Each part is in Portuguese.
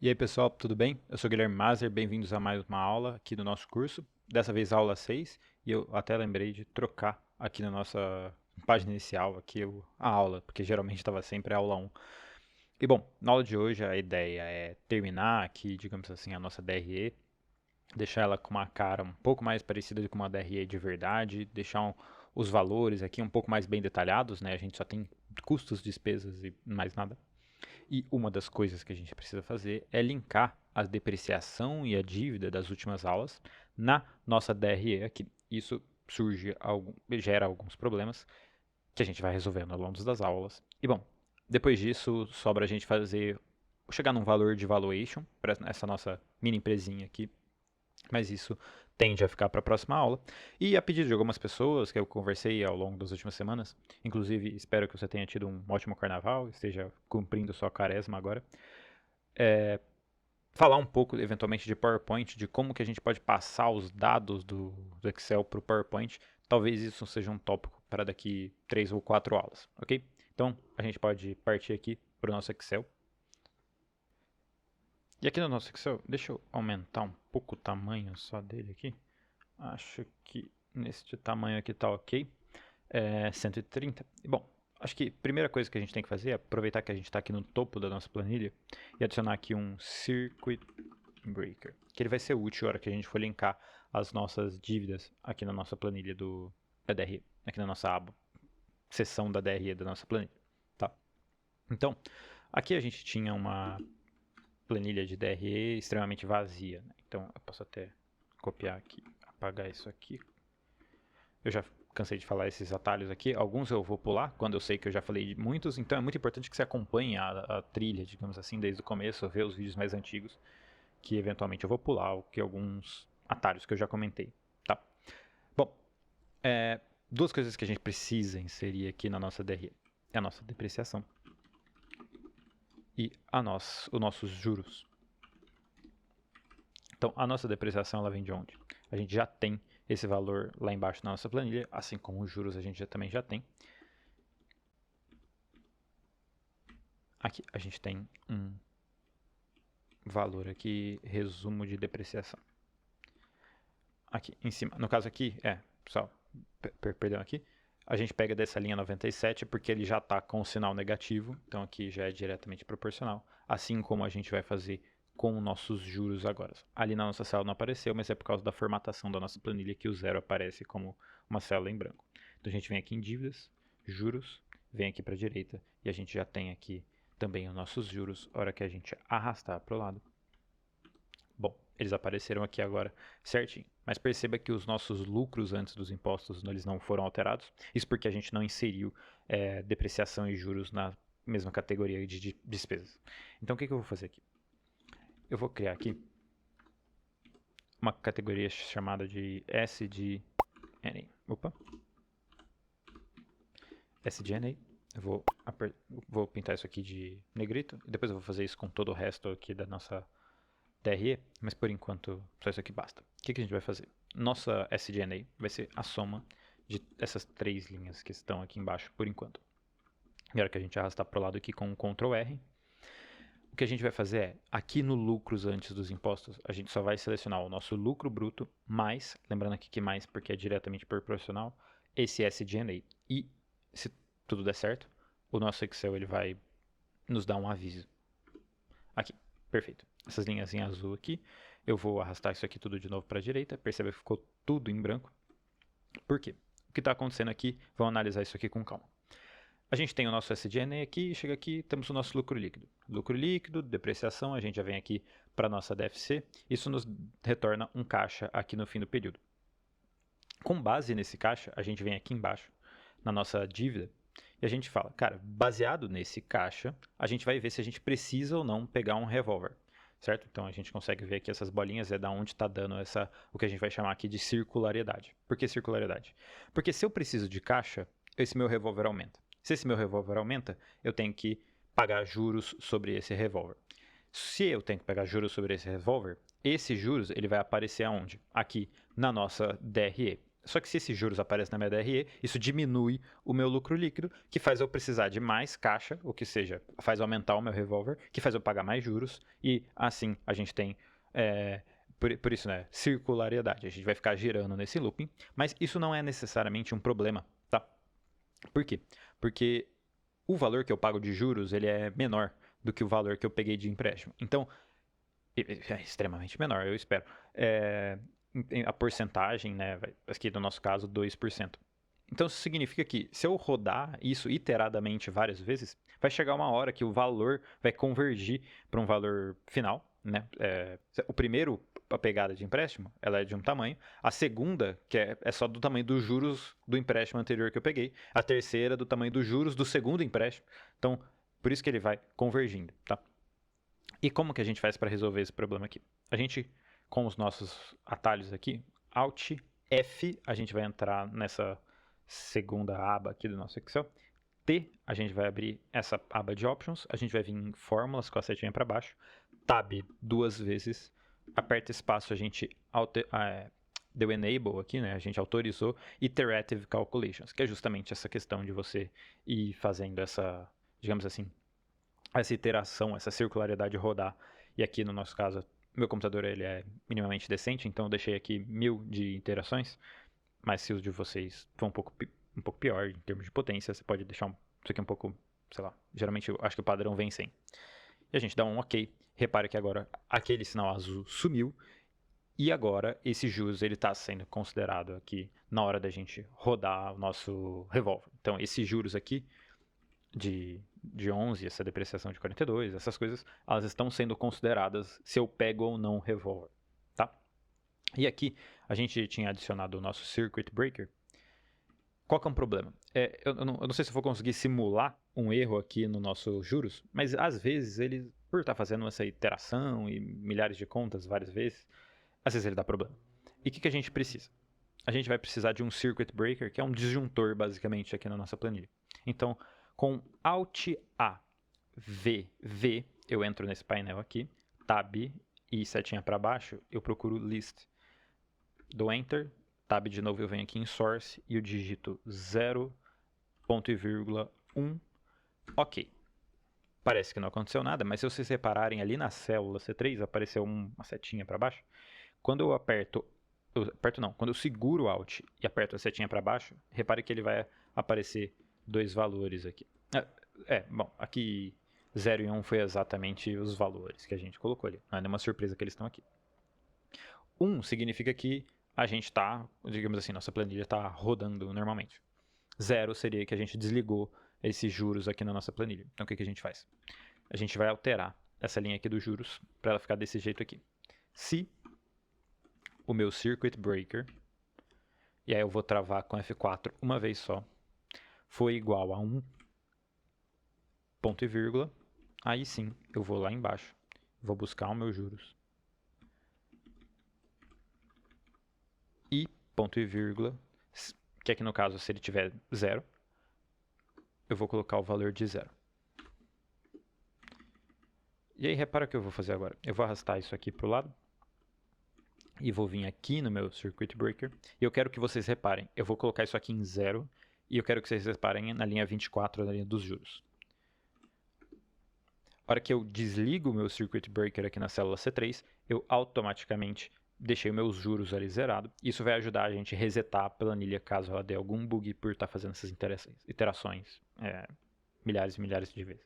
E aí pessoal, tudo bem? Eu sou o Guilherme Mazer, bem-vindos a mais uma aula aqui do nosso curso. Dessa vez a aula 6, e eu até lembrei de trocar aqui na nossa página inicial aqui a aula, porque geralmente estava sempre a aula 1. E bom, na aula de hoje a ideia é terminar aqui, digamos assim, a nossa DRE, deixar ela com uma cara um pouco mais parecida com uma DRE de verdade, deixar os valores aqui um pouco mais bem detalhados, né? A gente só tem custos, despesas e mais nada. E uma das coisas que a gente precisa fazer é linkar a depreciação e a dívida das últimas aulas na nossa DRE aqui. Isso gera alguns problemas que a gente vai resolvendo ao longo das aulas. E bom, depois disso sobra a gente chegar num valor de valuation para essa nossa mini empresinha aqui, mas isso tende a ficar para a próxima aula. E a pedido de algumas pessoas que eu conversei ao longo das últimas semanas, inclusive espero que você tenha tido um ótimo carnaval, esteja cumprindo sua quaresma agora, falar um pouco eventualmente de PowerPoint, de como que a gente pode passar os dados do Excel para o PowerPoint. Talvez isso seja um tópico para daqui 3 ou 4 aulas, ok? Então a gente pode partir aqui para o nosso Excel. E aqui no nosso Excel, deixa eu aumentar um pouco o tamanho só dele aqui. Acho que neste tamanho aqui tá ok. 130. E bom, acho que a primeira coisa que a gente tem que fazer é aproveitar que a gente está aqui no topo da nossa planilha e adicionar aqui um Circuit Breaker, que ele vai ser útil na hora que a gente for linkar as nossas dívidas aqui na nossa planilha da DRE, aqui na nossa aba, seção da DRE da nossa planilha. Tá? Então, aqui a gente tinha uma planilha de DRE extremamente vazia. Né? Então, eu posso até copiar aqui, apagar isso aqui. Eu já cansei de falar esses atalhos aqui. Alguns eu vou pular, quando eu sei que eu já falei de muitos. Então é muito importante que você acompanhe a trilha, digamos assim, desde o começo, ver os vídeos mais antigos, que eventualmente eu vou pular, ou que alguns atalhos que eu já comentei. Tá? Bom, duas coisas que a gente precisa inserir aqui na nossa DRE. É a nossa depreciação e os nossos juros. Então, a nossa depreciação ela vem de onde? A gente já tem esse valor lá embaixo na nossa planilha, assim como os juros a gente também já tem. Aqui a gente tem um valor aqui, resumo de depreciação. Aqui em cima, no caso aqui, pessoal, perdão aqui, a gente pega dessa linha 97 porque ele já está com o sinal negativo, então aqui já é diretamente proporcional, assim como a gente vai fazer com nossos juros agora. Ali na nossa célula não apareceu, mas é por causa da formatação da nossa planilha que o zero aparece como uma célula em branco. Então a gente vem aqui em dívidas, juros, vem aqui para a direita e a gente já tem aqui também os nossos juros, hora que a gente arrastar para o lado. Bom, eles apareceram aqui agora certinho. Mas perceba que os nossos lucros antes dos impostos eles não foram alterados. Isso porque a gente não inseriu depreciação e juros na mesma categoria de despesas. Então o que eu vou fazer aqui? Eu vou criar aqui uma categoria chamada de SG&A. Opa. SG&A. Eu vou pintar isso aqui de negrito. E depois eu vou fazer isso com todo o resto aqui da nossa DRE. Mas por enquanto, só isso aqui basta. O que a gente vai fazer? Nossa SG&A vai ser a soma de essas três linhas que estão aqui embaixo por enquanto. E a hora que a gente arrastar para o lado aqui com o Ctrl R, o que a gente vai fazer é, aqui no lucros antes dos impostos, a gente só vai selecionar o nosso lucro bruto mais, lembrando aqui que mais porque é diretamente proporcional, esse SG&A. E se tudo der certo, o nosso Excel ele vai nos dar um aviso. Aqui, perfeito. Essas linhas em azul aqui, eu vou arrastar isso aqui tudo de novo para a direita, perceba que ficou tudo em branco. Por quê? O que está acontecendo aqui, vamos analisar isso aqui com calma. A gente tem o nosso SG&A aqui, chega aqui, temos o nosso lucro líquido. Lucro líquido, depreciação, a gente já vem aqui para a nossa DFC. Isso nos retorna um caixa aqui no fim do período. Com base nesse caixa, a gente vem aqui embaixo, na nossa dívida, e a gente fala, cara, baseado nesse caixa, a gente vai ver se a gente precisa ou não pegar um revólver. Certo? Então a gente consegue ver aqui essas bolinhas, é da onde está dando o que a gente vai chamar aqui de circularidade. Por que circularidade? Porque se eu preciso de caixa, esse meu revólver aumenta. Se esse meu revólver aumenta, eu tenho que pagar juros sobre esse revólver. Se eu tenho que pagar juros sobre esse revólver, esse juros ele vai aparecer aonde? Aqui na nossa DRE. Só que se esses juros aparecem na minha DRE, isso diminui o meu lucro líquido, que faz eu precisar de mais caixa, o que seja, faz aumentar o meu revolver, que faz eu pagar mais juros, e assim a gente tem, por isso, né, circularidade. A gente vai ficar girando nesse looping, mas isso não é necessariamente um problema, tá? Por quê? Porque o valor que eu pago de juros, ele é menor do que o valor que eu peguei de empréstimo. Então, é extremamente menor, eu espero. A porcentagem, né, aqui no nosso caso, 2%. Então isso significa que se eu rodar isso iteradamente várias vezes, vai chegar uma hora que o valor vai convergir para um valor final, né? O primeiro, a pegada de empréstimo, ela é de um tamanho. A segunda, que é só do tamanho dos juros do empréstimo anterior que eu peguei. A terceira, do tamanho dos juros do segundo empréstimo. Então, por isso que ele vai convergindo, tá? E como que a gente faz para resolver esse problema aqui? A gente, com os nossos atalhos aqui, Alt F, a gente vai entrar nessa segunda aba aqui do nosso Excel. T, a gente vai abrir essa aba de Options, a gente vai vir em Fórmulas com a setinha para baixo, Tab 2 vezes, aperta espaço, a gente deu Enable aqui, né? A gente autorizou Iterative Calculations, que é justamente essa questão de você ir fazendo essa, digamos assim, essa iteração, essa circularidade rodar. E aqui no nosso caso, meu computador ele é minimamente decente, então eu deixei aqui 1000 de iterações. Mas se o de vocês for um pouco pior em termos de potência, você pode deixar isso aqui um pouco, sei lá. Geralmente eu acho que o padrão vem 100. E a gente dá um OK. Repare que agora aquele sinal azul sumiu. E agora esse juros ele está sendo considerado aqui na hora da gente rodar o nosso revólver. Então esses juros aqui de 11, essa depreciação de 42, essas coisas, elas estão sendo consideradas se eu pego ou não o revólver, tá? E aqui a gente tinha adicionado o nosso Circuit Breaker. Qual que é um problema? Eu não sei se eu vou conseguir simular um erro aqui no nosso juros, mas às vezes ele, por estar fazendo essa iteração e milhares de contas várias vezes, às vezes ele dá problema. E o que a gente precisa? A gente vai precisar de um Circuit Breaker, que é um disjuntor basicamente aqui na nossa planilha. Então, com Alt A, V, V, eu entro nesse painel aqui, Tab e setinha para baixo, eu procuro List. Dou Enter, Tab de novo, eu venho aqui em Source e eu digito 0,1. OK. Parece que não aconteceu nada, mas se vocês repararem ali na célula C3, apareceu uma setinha para baixo. Quando eu quando eu seguro o Alt e aperto a setinha para baixo, repare que ele vai aparecer dois valores aqui. Bom, aqui 0 e 1 foi exatamente os valores que a gente colocou ali. Não é nenhuma surpresa que eles estão aqui. 1 significa que a gente está, digamos assim, nossa planilha está rodando normalmente. 0 seria que a gente desligou esses juros aqui na nossa planilha. Então o que a gente faz? A gente vai alterar essa linha aqui dos juros para ela ficar desse jeito aqui. Se o meu Circuit Breaker, e aí eu vou travar com F4 uma vez só, foi igual a 1 ponto e vírgula, aí sim eu vou lá embaixo, vou buscar os meus juros. E ponto e vírgula, que aqui no caso se ele tiver 0, eu vou colocar o valor de 0. E aí repara o que eu vou fazer agora. Eu vou arrastar isso aqui para o lado. E vou vir aqui no meu Circuit Breaker. E eu quero que vocês reparem. Eu vou colocar isso aqui em 0. E eu quero que vocês reparem na linha 24, na linha dos juros. A hora que eu desligo o meu Circuit Breaker aqui na célula C3, eu automaticamente deixei meus juros ali zerado. Isso vai ajudar a gente a resetar a planilha caso ela dê algum bug por estar fazendo essas iterações milhares e milhares de vezes.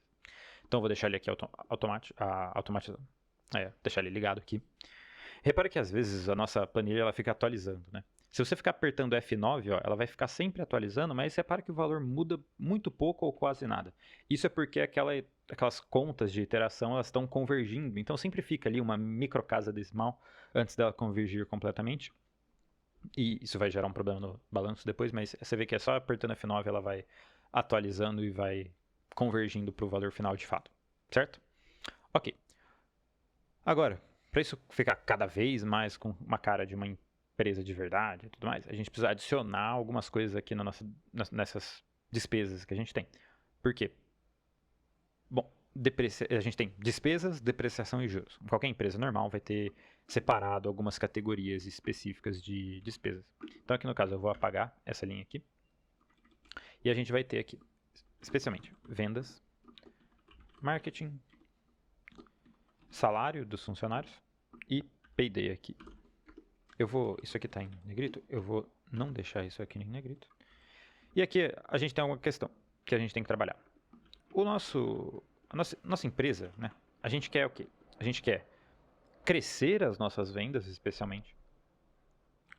Então eu vou deixar ele aqui automatizado. Deixar ele ligado aqui. Repara que às vezes a nossa planilha ela fica atualizando, né? Se você ficar apertando F9, ela vai ficar sempre atualizando, mas repara que o valor muda muito pouco ou quase nada. Isso é porque aquelas contas de iteração elas estão convergindo, então sempre fica ali uma microcasa decimal antes dela convergir completamente. E isso vai gerar um problema no balanço depois, mas você vê que é só apertando F9 ela vai atualizando e vai convergindo para o valor final de fato, certo? Ok. Agora, para isso ficar cada vez mais com uma cara de uma empresa de verdade e tudo mais, a gente precisa adicionar algumas coisas aqui nessas despesas que a gente tem. Por quê? Bom, a gente tem despesas, depreciação e juros. Qualquer empresa normal vai ter separado algumas categorias específicas de despesas. Então aqui no caso eu vou apagar essa linha aqui. E a gente vai ter aqui, especialmente, vendas, marketing, salário dos funcionários e payday aqui. Isso aqui está em negrito, eu vou não deixar isso aqui em negrito. E aqui a gente tem uma questão que a gente tem que trabalhar. Nossa empresa, né? A gente quer o quê? A gente quer crescer as nossas vendas, especialmente,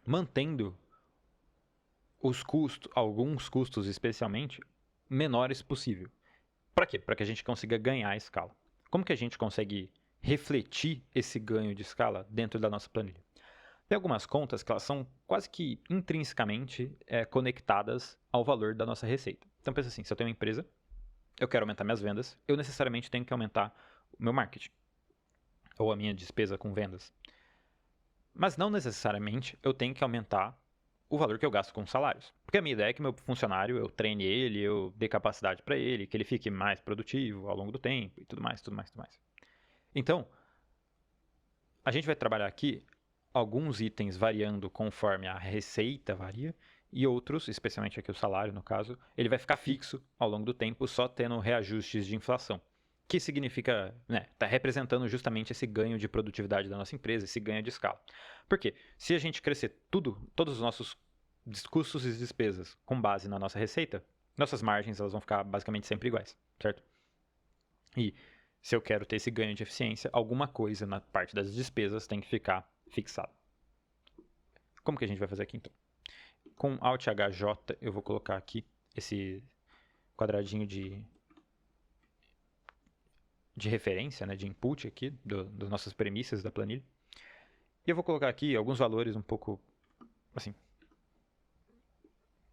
mantendo alguns custos especialmente, menores possível. Para quê? Para que a gente consiga ganhar escala. Como que a gente consegue refletir esse ganho de escala dentro da nossa planilha? Tem algumas contas que elas são quase que intrinsecamente conectadas ao valor da nossa receita. Então pensa assim, se eu tenho uma empresa, eu quero aumentar minhas vendas, eu necessariamente tenho que aumentar o meu marketing ou a minha despesa com vendas. Mas não necessariamente eu tenho que aumentar o valor que eu gasto com salários. Porque a minha ideia é que meu funcionário, eu treine ele, eu dê capacidade para ele, que ele fique mais produtivo ao longo do tempo e tudo mais, tudo mais, tudo mais. Então, a gente vai trabalhar aqui alguns itens variando conforme a receita varia e outros, especialmente aqui o salário no caso, ele vai ficar fixo ao longo do tempo, só tendo reajustes de inflação. Que significa, está representando justamente esse ganho de produtividade da nossa empresa, esse ganho de escala. Por quê? Se a gente crescer todos os nossos custos e despesas com base na nossa receita, nossas margens elas vão ficar basicamente sempre iguais, certo? E se eu quero ter esse ganho de eficiência, alguma coisa na parte das despesas tem que ficar fixada. Como que a gente vai fazer aqui então? Com Alt HJ eu vou colocar aqui esse quadradinho de referência, né, de input aqui, das nossas premissas da planilha. E eu vou colocar aqui alguns valores um pouco, assim,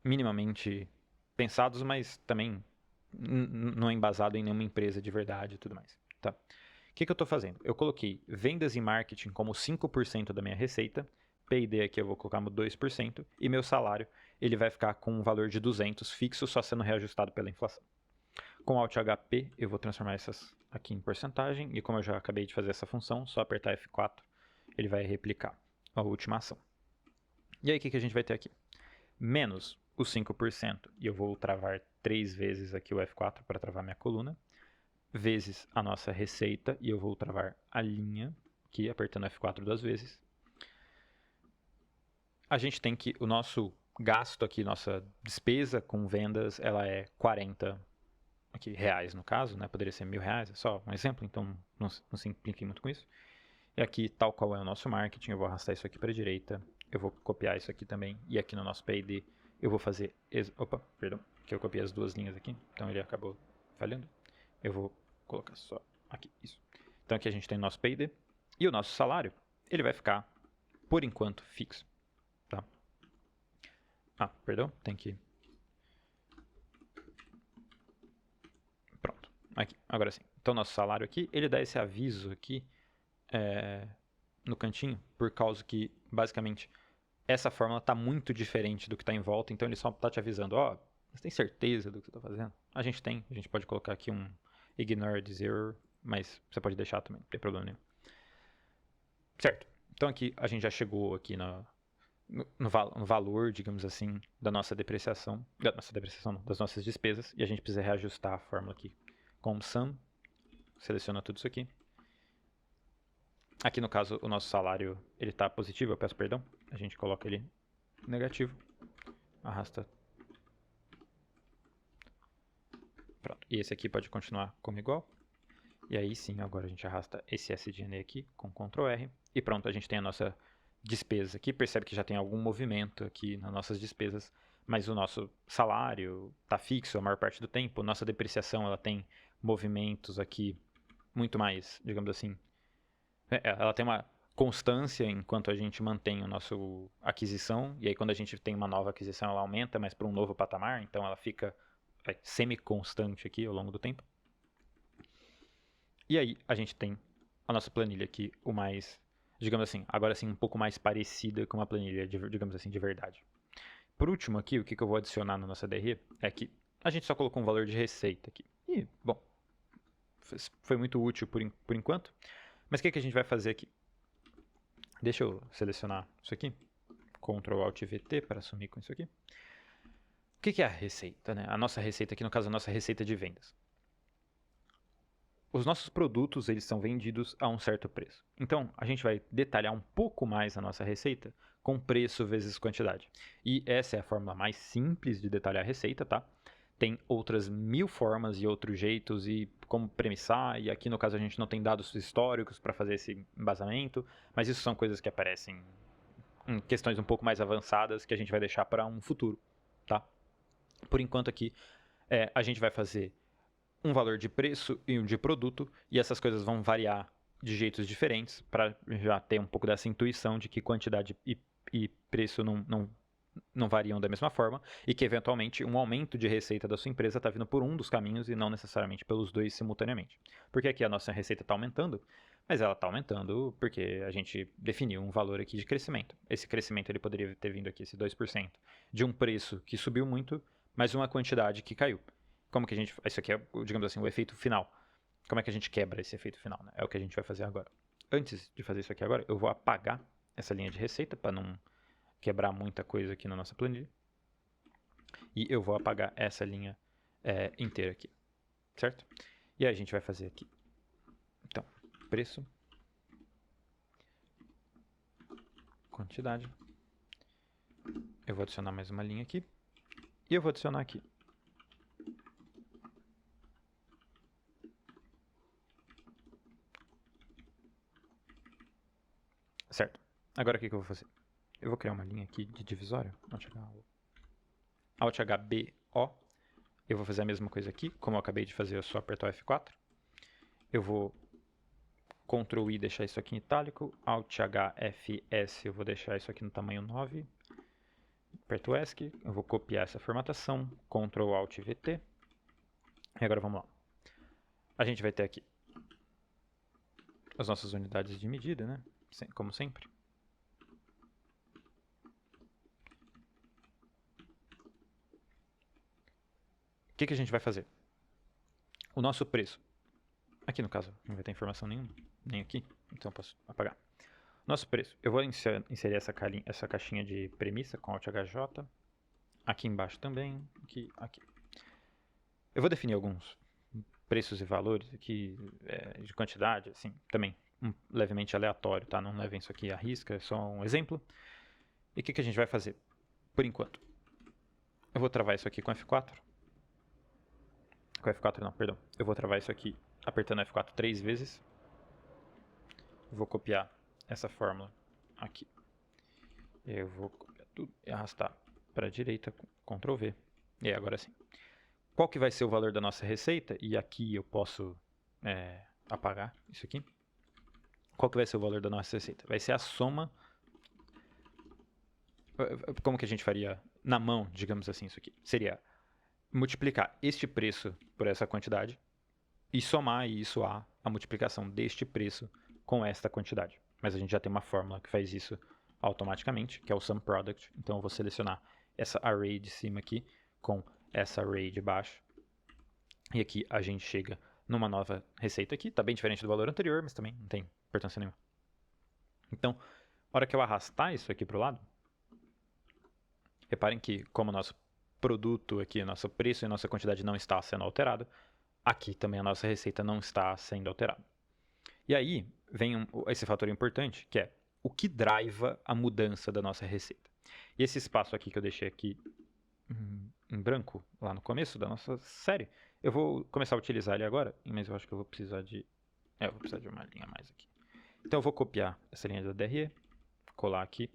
minimamente pensados, mas também não é embasado em nenhuma empresa de verdade e tudo mais. Tá? O que eu estou fazendo? Eu coloquei vendas e marketing como 5% da minha receita, P&D aqui eu vou colocar como 2%, e meu salário ele vai ficar com um valor de 200 fixo, só sendo reajustado pela inflação. Com Alt HP eu vou transformar essas aqui em porcentagem, e como eu já acabei de fazer essa função, só apertar F4 ele vai replicar a última ação. E aí o que a gente vai ter aqui? Menos os 5%, e eu vou travar 3 vezes aqui o F4 para travar minha coluna, vezes a nossa receita, e eu vou travar a linha, aqui apertando F4 duas vezes. A gente tem que, o nosso gasto aqui, nossa despesa com vendas, ela é 40 aqui, reais no caso, né? Poderia ser R$1.000, é só um exemplo, então não se implique muito com isso. E aqui, tal qual é o nosso marketing, eu vou arrastar isso aqui para a direita, eu vou copiar isso aqui também, e aqui no nosso P&D eu vou fazer, opa, perdão, que eu copiei as duas linhas aqui, então ele acabou falhando. Eu vou colocar só aqui, isso. Então aqui a gente tem o nosso P&D, e o nosso salário, ele vai ficar, por enquanto, fixo. Tá? Ah, perdão, tem que... Pronto, aqui, agora sim. Então nosso salário aqui, ele dá esse aviso aqui, no cantinho, por causa que, basicamente, essa fórmula está muito diferente do que está em volta, então ele só está te avisando, ó, você tem certeza do que você está fazendo? A gente tem, a gente pode colocar aqui um ignore this error, mas você pode deixar também, não tem problema nenhum. Certo, então aqui a gente já chegou aqui no valor, digamos assim, da nossa depreciação não, das nossas despesas, e a gente precisa reajustar a fórmula aqui com sum, seleciona tudo isso aqui. Aqui no caso o nosso salário ele está positivo, eu peço perdão, a gente coloca ele negativo, arrasta. Pronto, e esse aqui pode continuar como igual. E aí sim, agora a gente arrasta esse SDN aqui com Ctrl R. E pronto, a gente tem a nossa despesa aqui. Percebe que já tem algum movimento aqui nas nossas despesas, mas o nosso salário está fixo a maior parte do tempo. Nossa depreciação ela tem movimentos aqui muito mais, digamos assim, ela tem uma constância enquanto a gente mantém a nossa aquisição, e aí quando a gente tem uma nova aquisição ela aumenta, mas para um novo patamar, então ela fica semi-constante aqui ao longo do tempo. E aí a gente tem a nossa planilha aqui, o mais, digamos assim, agora sim um pouco mais parecida com uma planilha, digamos assim, de verdade. Por último aqui, o que eu vou adicionar na nossa DRE é que a gente só colocou um valor de receita aqui. E, bom, foi muito útil por enquanto. Mas o que a gente vai fazer aqui? Deixa eu selecionar isso aqui. Ctrl Alt VT para assumir com isso aqui. O que é a receita, né? A nossa receita aqui, no caso, a nossa receita de vendas. Os nossos produtos, eles são vendidos a um certo preço. Então, a gente vai detalhar um pouco mais a nossa receita com preço vezes quantidade. E essa é a forma mais simples de detalhar a receita, tá? Tem outras 1000 formas e outros jeitos e como premissar, e aqui no caso a gente não tem dados históricos para fazer esse embasamento, mas isso são coisas que aparecem em questões um pouco mais avançadas que a gente vai deixar para um futuro, tá? Por enquanto aqui, a gente vai fazer um valor de preço e um de produto, e essas coisas vão variar de jeitos diferentes, para já ter um pouco dessa intuição de que quantidade e preço não variam da mesma forma, e que eventualmente um aumento de receita da sua empresa está vindo por um dos caminhos e não necessariamente pelos dois simultaneamente. Porque aqui a nossa receita está aumentando, mas ela está aumentando porque a gente definiu um valor aqui de crescimento. Esse crescimento ele poderia ter vindo aqui, esse 2%, de um preço que subiu muito, mas uma quantidade que caiu. Como que a gente... Isso aqui é, digamos assim, o efeito final. Como é que a gente quebra esse efeito final, né? É o que a gente vai fazer agora. Antes de fazer isso aqui agora, eu vou apagar essa linha de receita para não quebrar muita coisa aqui na nossa planilha. E eu vou apagar essa linha inteira aqui, certo? E aí a gente vai fazer aqui. Então, preço, quantidade. Eu vou adicionar mais uma linha aqui. E eu vou adicionar aqui. Certo. Agora o que eu vou fazer? Eu vou criar uma linha aqui de divisório. Alt HBO. Eu vou fazer a mesma coisa aqui. Como eu acabei de fazer, eu só apertar o F4. Eu vou Ctrl I deixar isso aqui em itálico. Alt HFS, eu vou deixar isso aqui no tamanho 9. Aperto o ESC. Eu vou copiar essa formatação. Ctrl Alt VT. E agora vamos lá. A gente vai ter aqui as nossas unidades de medida, né? Como sempre. O que a gente vai fazer? O nosso preço. Aqui no caso não vai ter informação nenhuma, nem aqui, então eu posso apagar. Nosso preço. Eu vou inserir essa caixinha de premissa com Alt HJ. Aqui embaixo também. Aqui. Eu vou definir alguns preços e valores aqui de quantidade, assim, também levemente aleatório, tá? Não levem isso aqui à risca, é só um exemplo. E o que a gente vai fazer por enquanto? Eu vou travar isso aqui com F4. Com F4 não, perdão. Eu vou travar isso aqui apertando F4 3 vezes. Vou copiar essa fórmula aqui. Eu vou copiar tudo e arrastar para a direita com Ctrl V. E aí, agora sim. Qual que vai ser o valor da nossa receita? E aqui eu posso apagar isso aqui. Qual que vai ser o valor da nossa receita? Vai ser a soma... Como que a gente faria na mão, digamos assim, isso aqui? Seria multiplicar este preço por essa quantidade e somar isso a multiplicação deste preço com esta quantidade. Mas a gente já tem uma fórmula que faz isso automaticamente, que é o sum product. Então eu vou selecionar essa array de cima aqui com essa array de baixo. E aqui a gente chega numa nova receita aqui. Está bem diferente do valor anterior, mas também não tem importância nenhuma. Então, na hora que eu arrastar isso aqui para o lado, reparem que como o nosso produto aqui, nosso preço e nossa quantidade não está sendo alterado, aqui também a nossa receita não está sendo alterada. E aí vem esse fator importante, que é o que driva a mudança da nossa receita. E esse espaço aqui que eu deixei aqui em branco, lá no começo da nossa série, eu vou começar a utilizar ele agora, mas eu acho que eu vou precisar de... eu vou precisar de uma linha a mais aqui. Então eu vou copiar essa linha da DRE, colar aqui,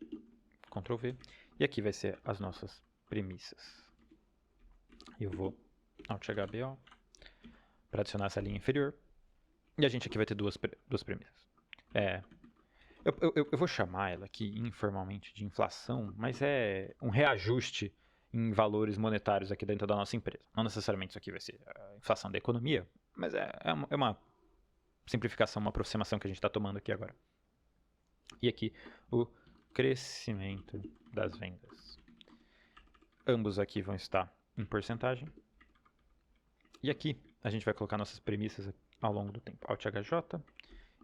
Ctrl V, e aqui vai ser as nossas premissas. Eu vou Alt HBO para adicionar essa linha inferior. E a gente aqui vai ter duas premissas. Eu vou chamar ela aqui informalmente de inflação, mas é um reajuste em valores monetários aqui dentro da nossa empresa. Não necessariamente isso aqui vai ser a inflação da economia, mas é uma simplificação, uma aproximação que a gente está tomando aqui agora. E aqui o crescimento das vendas. Ambos aqui vão estar em porcentagem. E aqui a gente vai colocar nossas premissas ao longo do tempo. Alt HJ.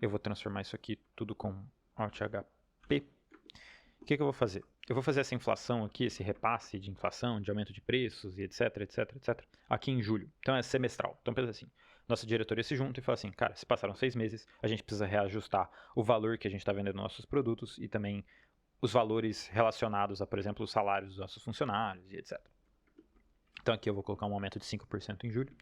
Eu vou transformar isso aqui tudo com Alt HP. O que eu vou fazer? Eu vou fazer essa inflação aqui, esse repasse de inflação, de aumento de preços e etc, etc, etc, aqui em julho. Então é semestral. Então pensa assim, nossa diretoria se junta e fala assim, cara, se passaram 6 meses, a gente precisa reajustar o valor que a gente está vendendo nos nossos produtos e também os valores relacionados a, por exemplo, os salários dos nossos funcionários e etc. Então aqui eu vou colocar um aumento de 5% em julho.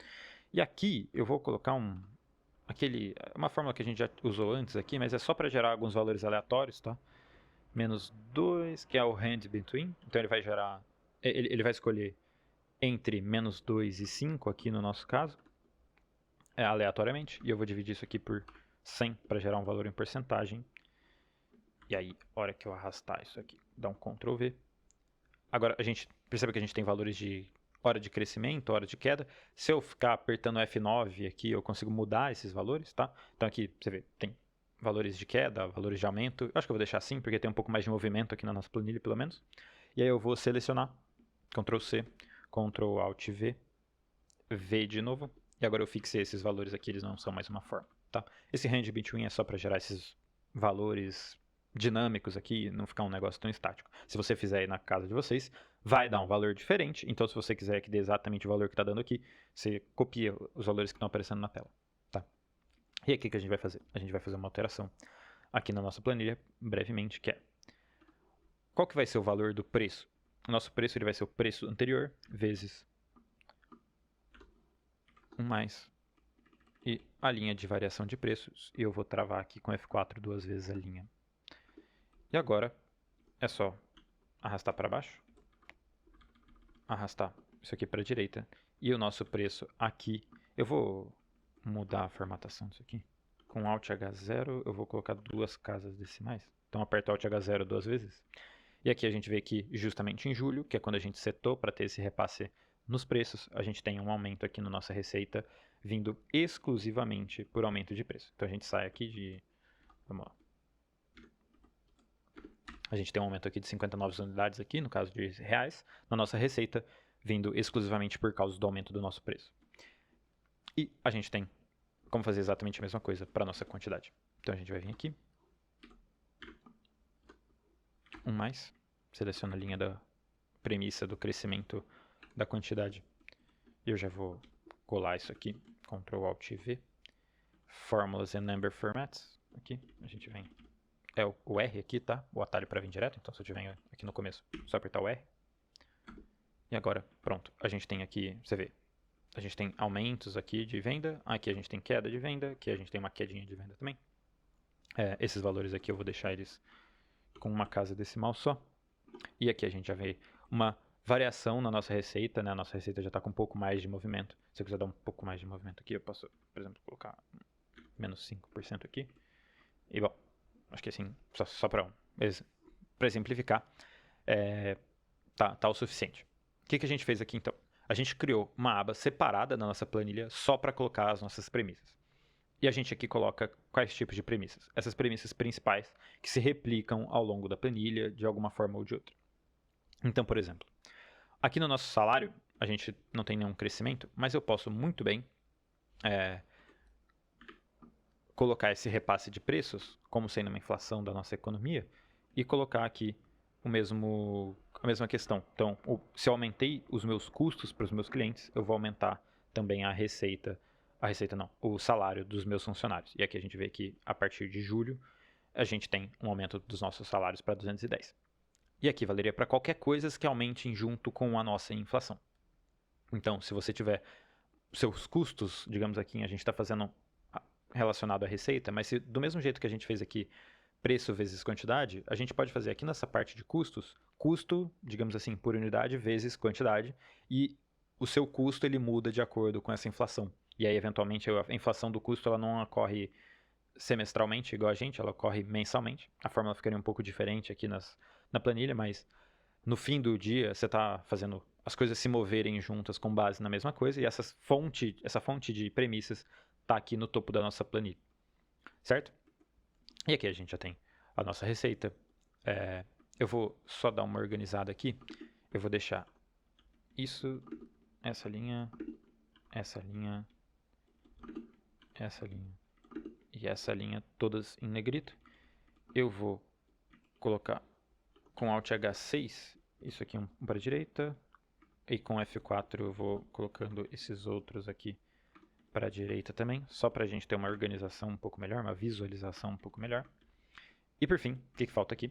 E aqui eu vou colocar uma fórmula que a gente já usou antes aqui, mas é só para gerar alguns valores aleatórios, tá? Menos 2, que é o hand between. Então ele vai gerar, ele vai escolher entre menos 2 e 5 aqui no nosso caso, aleatoriamente. E eu vou dividir isso aqui por 100 para gerar um valor em porcentagem. E aí, a hora que eu arrastar isso aqui, dá um Ctrl V. Agora, a gente percebe que a gente tem valores de hora de crescimento, hora de queda. Se eu ficar apertando F9 aqui, eu consigo mudar esses valores, tá? Então aqui, você vê, tem valores de queda, valores de aumento. Eu acho que eu vou deixar assim, porque tem um pouco mais de movimento aqui na nossa planilha, pelo menos. E aí eu vou selecionar, Ctrl C, Ctrl Alt V, V de novo. E agora eu fixei esses valores aqui, eles não são mais uma forma, tá? Esse range between é só para gerar esses valores dinâmicos aqui, não ficar um negócio tão estático. Se você fizer aí na casa de vocês, vai dar um valor diferente. Então, se você quiser que dê exatamente o valor que está dando aqui, você copia os valores que estão aparecendo na tela, tá? E aqui que a gente vai fazer? A gente vai fazer uma alteração aqui na nossa planilha, brevemente, que é qual que vai ser o valor do preço? O nosso preço ele vai ser o preço anterior vezes 1 mais e a linha de variação de preços. E eu vou travar aqui com F4 duas vezes a linha. E agora é só arrastar para baixo, arrastar isso aqui para a direita e o nosso preço aqui. Eu vou mudar a formatação disso aqui. Com Alt H0 eu vou colocar duas casas decimais. Então aperto Alt H0 duas vezes. E aqui a gente vê que justamente em julho, que é quando a gente setou para ter esse repasse nos preços, a gente tem um aumento aqui na nossa receita vindo exclusivamente por aumento de preço. Então a gente sai aqui de... Vamos lá. A gente tem um aumento aqui de 59 unidades aqui, no caso de reais, na nossa receita, vindo exclusivamente por causa do aumento do nosso preço. E a gente tem como fazer exatamente a mesma coisa para a nossa quantidade. Então a gente vai vir aqui, 1 mais, seleciona a linha da premissa do crescimento da quantidade. Eu já vou colar isso aqui, Ctrl Alt V, Formulas and Number Formats, aqui, a gente vem, é o R aqui, tá? O atalho para vir direto, então se eu tiver aqui no começo, só apertar o R. E agora, pronto, a gente tem aqui, você vê, a gente tem aumentos aqui de venda, aqui a gente tem queda de venda, aqui a gente tem uma quedinha de venda também. Esses valores aqui eu vou deixar eles com uma casa decimal só. E aqui a gente já vê uma variação na nossa receita, né? A nossa receita já está com um pouco mais de movimento. Se eu quiser dar um pouco mais de movimento aqui, eu posso, por exemplo, colocar menos 5% aqui. E bom, acho que assim, só para exemplificar, tá o suficiente. O que a gente fez aqui então? A gente criou uma aba separada na nossa planilha só para colocar as nossas premissas. E a gente aqui coloca quais tipos de premissas? Essas premissas principais que se replicam ao longo da planilha de alguma forma ou de outra. Então, por exemplo, aqui no nosso salário, a gente não tem nenhum crescimento, mas eu posso muito bem colocar esse repasse de preços, como sendo uma inflação da nossa economia, e colocar aqui a mesma questão. Então, se eu aumentei os meus custos para os meus clientes, eu vou aumentar também a receita não, o salário dos meus funcionários. E aqui a gente vê que a partir de julho, a gente tem um aumento dos nossos salários para 210. E aqui valeria para qualquer coisa que aumente junto com a nossa inflação. Então, se você tiver seus custos, digamos aqui, a gente está fazendo relacionado à receita, mas se, do mesmo jeito que a gente fez aqui, preço vezes quantidade, a gente pode fazer aqui nessa parte de custos, custo, digamos assim, por unidade vezes quantidade, e o seu custo ele muda de acordo com essa inflação. E aí, eventualmente, a inflação do custo ela não ocorre semestralmente igual a gente, ela ocorre mensalmente. A fórmula ficaria um pouco diferente aqui na planilha, mas no fim do dia você está fazendo as coisas se moverem juntas com base na mesma coisa, e essa fonte de premissas está aqui no topo da nossa planilha, certo? E aqui a gente já tem a nossa receita. Eu vou só dar uma organizada aqui. Eu vou deixar essa linha, essa linha e essa linha todas em negrito. Eu vou colocar com Alt H6, isso aqui um para a direita, e com F4 eu vou colocando esses outros aqui para a direita também, só para a gente ter uma organização um pouco melhor, uma visualização um pouco melhor. E por fim, o que falta aqui?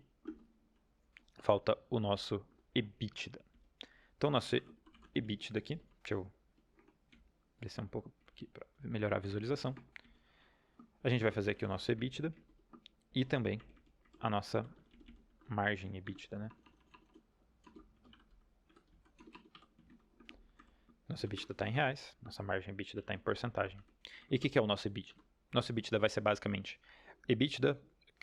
Falta o nosso EBITDA. Então, nosso EBITDA aqui, deixa eu descer um pouco aqui para melhorar a visualização. A gente vai fazer aqui o nosso EBITDA e também a nossa margem EBITDA, né? Nosso EBITDA está em reais, nossa margem EBITDA está em porcentagem. E o que é o nosso EBITDA? Nosso EBITDA vai ser basicamente EBITDA,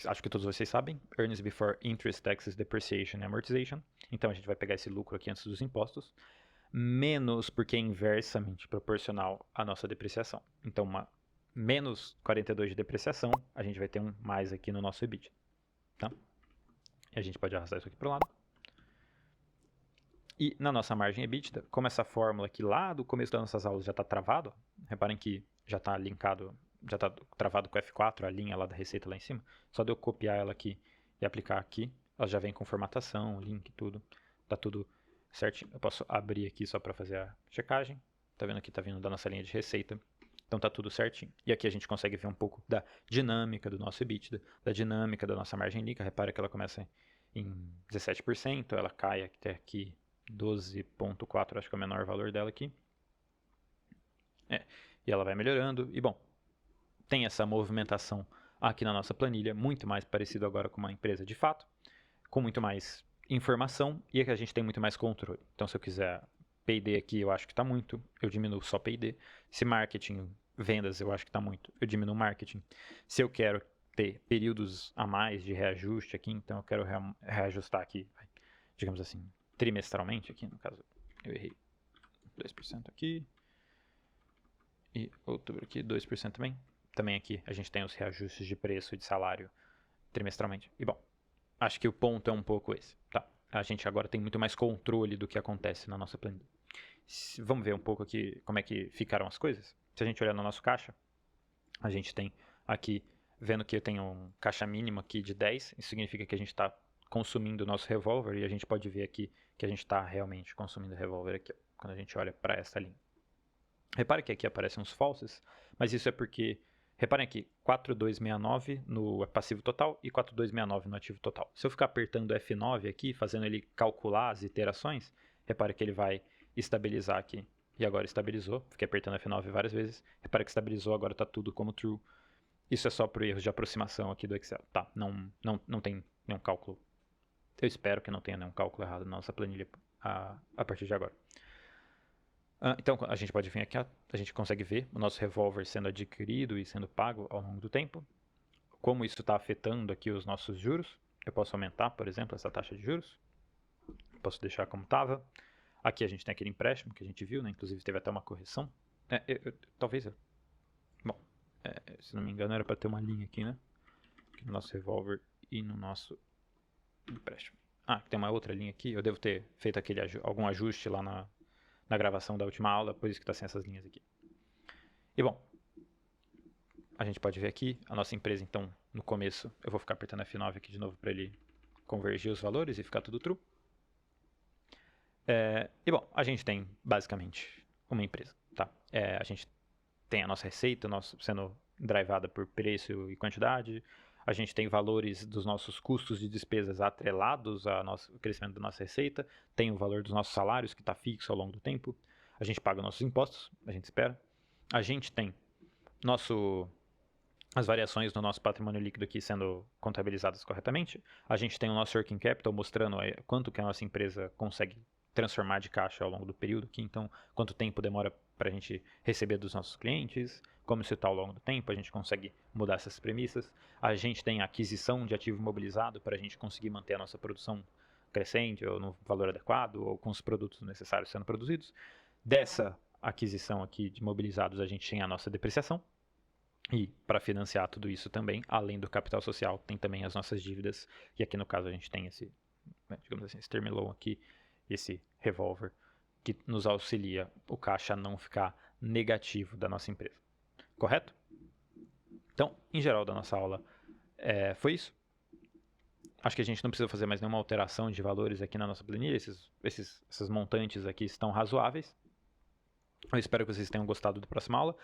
acho que todos vocês sabem, Earnings Before Interest, Taxes, Depreciation and Amortization. Então a gente vai pegar esse lucro aqui antes dos impostos, menos porque é inversamente proporcional à nossa depreciação. Então menos 42 de depreciação, a gente vai ter um mais aqui no nosso EBITDA. Tá? E a gente pode arrastar isso aqui para o lado. E na nossa margem EBITDA, como essa fórmula aqui lá do começo das nossas aulas já está travado, reparem que já está linkado, já está travado com F4, a linha lá da receita lá em cima, só de eu copiar ela aqui e aplicar aqui, ela já vem com formatação, link, tudo, está tudo certinho. Eu posso abrir aqui só para fazer a checagem, tá vendo aqui, tá vindo da nossa linha de receita, então tá tudo certinho. E aqui a gente consegue ver um pouco da dinâmica do nosso EBITDA, da dinâmica da nossa margem líquida, repara que ela começa em 17%, ela cai até aqui 12.4, acho que é o menor valor dela aqui. E ela vai melhorando. E bom, tem essa movimentação aqui na nossa planilha, muito mais parecido agora com uma empresa de fato, com muito mais informação e é que a gente tem muito mais controle. Então se eu quiser P&D aqui, eu acho que está muito, eu diminuo só P&D. Se marketing, vendas, eu acho que está muito, eu diminuo marketing. Se eu quero ter períodos a mais de reajuste aqui, então eu quero reajustar aqui, digamos assim, trimestralmente aqui, no caso, eu errei 2% aqui, e outubro aqui, 2% também. Também aqui a gente tem os reajustes de preço e de salário trimestralmente. E bom, acho que o ponto é um pouco esse, tá? A gente agora tem muito mais controle do que acontece na nossa planilha. Vamos ver um pouco aqui como é que ficaram as coisas? Se a gente olhar no nosso caixa, a gente tem aqui, vendo que eu tenho um caixa mínimo aqui de 10, isso significa que a gente está consumindo o nosso revólver e a gente pode ver aqui que a gente está realmente consumindo o revólver aqui, ó, quando a gente olha para essa linha. Repare que aqui aparecem uns falsos, mas isso é porque, reparem aqui, 4269 no passivo total e 4269 no ativo total. Se eu ficar apertando F9 aqui, fazendo ele calcular as iterações, repare que ele vai estabilizar aqui. E agora estabilizou, fiquei apertando F9 várias vezes, repare que estabilizou, agora está tudo como true. Isso é só por erros de aproximação aqui do Excel, tá? Não tem nenhum cálculo. Eu espero que não tenha nenhum cálculo errado na nossa planilha a partir de agora. Então a gente pode vir aqui, a gente consegue ver o nosso revólver sendo adquirido e sendo pago ao longo do tempo. Como isso está afetando aqui os nossos juros. Eu posso aumentar, por exemplo, essa taxa de juros. Posso deixar como estava. Aqui a gente tem aquele empréstimo que a gente viu, né? Inclusive teve até uma correção. Talvez. Bom, se não me engano era para ter uma linha aqui, né? Aqui no nosso revólver e no nosso empréstimo. Tem uma outra linha aqui. Eu devo ter feito algum ajuste lá na gravação da última aula, por isso que está sem essas linhas aqui. E bom, a gente pode ver aqui a nossa empresa, então, no começo, eu vou ficar apertando F9 aqui de novo para ele convergir os valores e ficar tudo true. E bom, a gente tem basicamente uma empresa, tá? A gente tem a nossa receita sendo drivada por preço e quantidade, a gente tem valores dos nossos custos de despesas atrelados ao crescimento da nossa receita, tem o valor dos nossos salários que está fixo ao longo do tempo, a gente paga nossos impostos, a gente espera, a gente tem as variações no nosso patrimônio líquido aqui sendo contabilizadas corretamente, a gente tem o nosso working capital mostrando quanto que a nossa empresa consegue transformar de caixa ao longo do período aqui, então quanto tempo demora para a gente receber dos nossos clientes, como isso está ao longo do tempo, a gente consegue mudar essas premissas. A gente tem a aquisição de ativo imobilizado para a gente conseguir manter a nossa produção crescente ou no valor adequado ou com os produtos necessários sendo produzidos. Dessa aquisição aqui de imobilizados a gente tem a nossa depreciação e para financiar tudo isso também, além do capital social, tem também as nossas dívidas e aqui no caso a gente tem esse, digamos assim, esse term loan aqui, esse revólver que nos auxilia o caixa a não ficar negativo da nossa empresa. Correto? Então, em geral da nossa aula, foi isso. Acho que a gente não precisa fazer mais nenhuma alteração de valores aqui na nossa planilha. Esses montantes aqui estão razoáveis. Eu espero que vocês tenham gostado da próxima aula.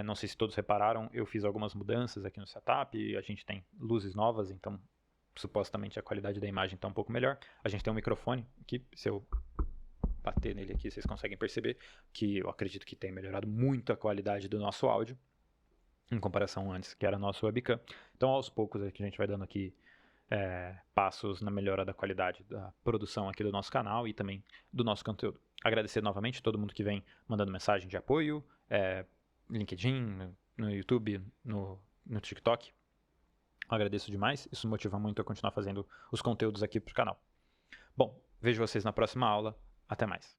Não sei se todos repararam, eu fiz algumas mudanças aqui no setup. A gente tem luzes novas, então supostamente a qualidade da imagem está um pouco melhor. A gente tem um microfone aqui, se eu bater nele aqui, vocês conseguem perceber que eu acredito que tem melhorado muito a qualidade do nosso áudio em comparação antes, que era nosso webcam. Então, aos poucos, a gente vai dando aqui passos na melhora da qualidade da produção aqui do nosso canal e também do nosso conteúdo. Agradecer novamente todo mundo que vem mandando mensagem de apoio, LinkedIn, no YouTube, no TikTok. Agradeço demais, isso motiva muito a continuar fazendo os conteúdos aqui para o canal. Bom, vejo vocês na próxima aula. Até mais.